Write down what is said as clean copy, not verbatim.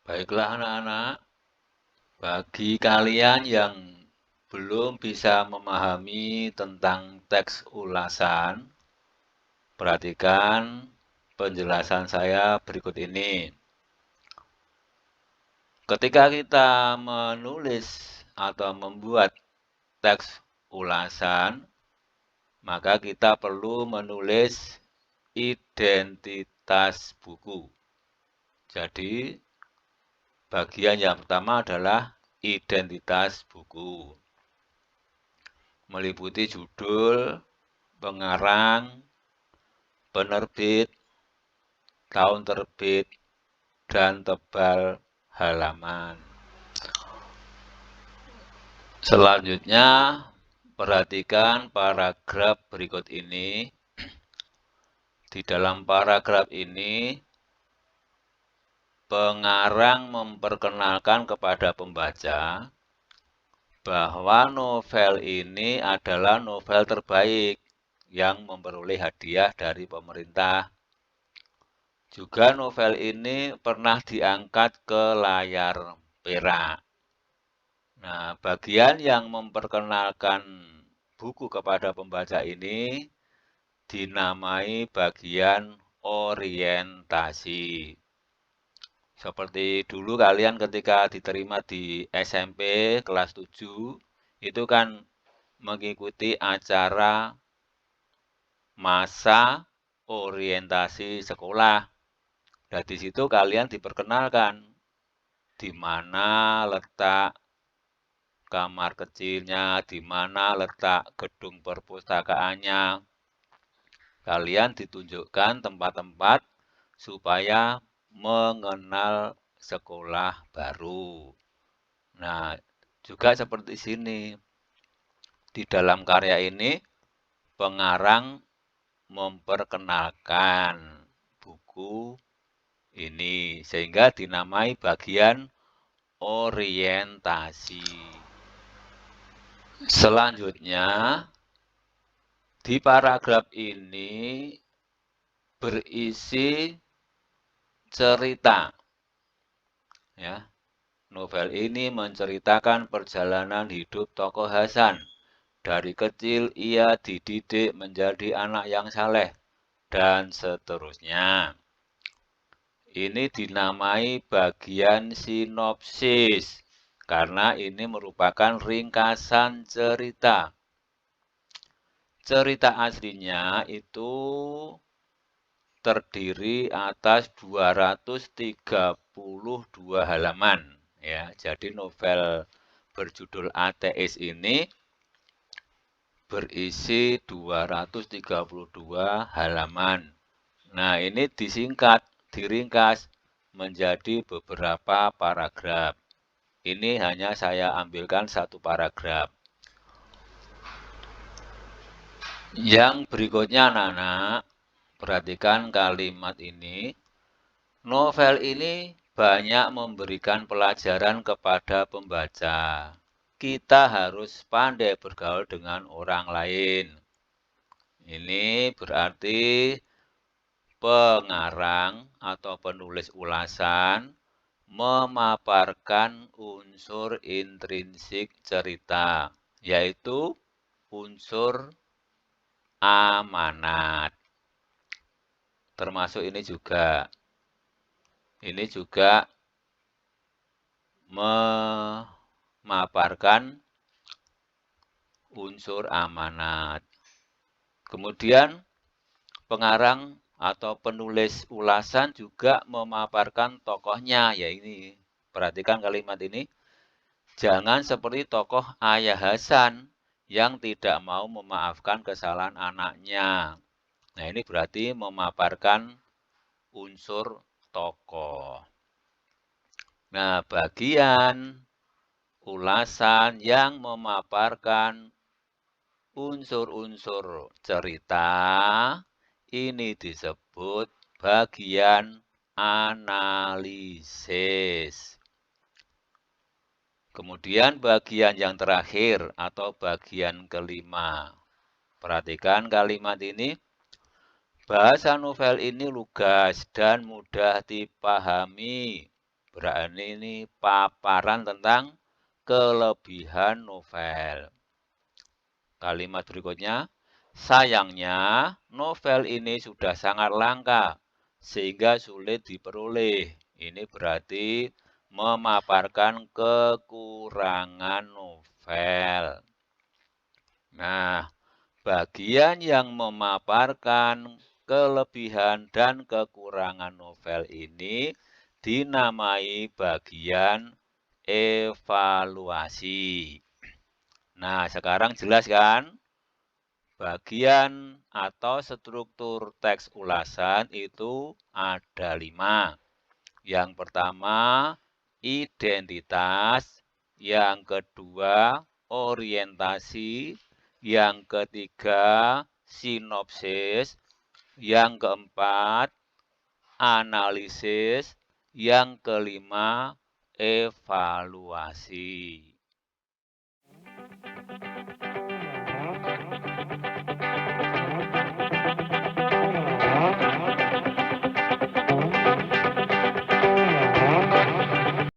Baiklah anak-anak, bagi kalian yang belum bisa memahami tentang teks ulasan, perhatikan penjelasan saya berikut ini. Ketika kita menulis atau membuat teks ulasan, maka kita perlu menulis identitas buku. Jadi, bagian yang pertama adalah identitas buku. Meliputi judul, pengarang, penerbit, tahun terbit, dan tebal halaman. Selanjutnya, perhatikan paragraf berikut ini. Di dalam paragraf ini, pengarang memperkenalkan kepada pembaca bahwa novel ini adalah novel terbaik yang memperoleh hadiah dari pemerintah. Juga novel ini pernah diangkat ke layar perak. Nah, bagian yang memperkenalkan buku kepada pembaca ini dinamai bagian orientasi. Seperti dulu kalian ketika diterima di SMP kelas 7, itu kan mengikuti acara masa orientasi sekolah. Nah, di situ kalian diperkenalkan di mana letak kamar kecilnya, di mana letak gedung perpustakaannya. Kalian ditunjukkan tempat-tempat supaya mengenal sekolah baru. Nah, juga seperti sini. Di dalam karya ini, pengarang memperkenalkan buku ini, sehingga dinamai bagian orientasi. Selanjutnya, di paragraf ini berisi cerita. Ya, novel ini menceritakan perjalanan hidup tokoh Hasan. Dari kecil ia dididik menjadi anak yang saleh, dan seterusnya. Ini dinamai bagian sinopsis, karena ini merupakan ringkasan cerita. Cerita aslinya itu terdiri atas 232 halaman. Ya, jadi novel berjudul Ateis ini berisi 232 halaman. Nah, ini disingkat, diringkas menjadi beberapa paragraf. Ini hanya saya ambilkan satu paragraf. Yang berikutnya anak-anak, perhatikan kalimat ini. Novel ini banyak memberikan pelajaran kepada pembaca. Kita harus pandai bergaul dengan orang lain. Ini berarti pengarang atau penulis ulasan memaparkan unsur intrinsik cerita, yaitu unsur amanat. Termasuk ini juga memaparkan unsur amanat. Kemudian pengarang atau penulis ulasan juga memaparkan tokohnya, ya ini. Perhatikan kalimat ini. Jangan seperti tokoh Ayah Hasan yang tidak mau memaafkan kesalahan anaknya. Nah, ini berarti memaparkan unsur tokoh. Nah, bagian ulasan yang memaparkan unsur-unsur cerita ini disebut bagian analisis. Kemudian bagian yang terakhir atau bagian kelima. Perhatikan kalimat ini. Bahasa novel ini lugas dan mudah dipahami. Berarti ini paparan tentang kelebihan novel. Kalimat berikutnya, sayangnya novel ini sudah sangat langka sehingga sulit diperoleh. Ini berarti memaparkan kekurangan novel. Nah, bagian yang memaparkan kelebihan dan kekurangan novel ini dinamai bagian evaluasi. Nah, sekarang jelas kan? Bagian atau struktur teks ulasan itu ada 5. Yang pertama, identitas. Yang kedua, orientasi. Yang ketiga, sinopsis. Yang keempat, analisis. Yang kelima, evaluasi.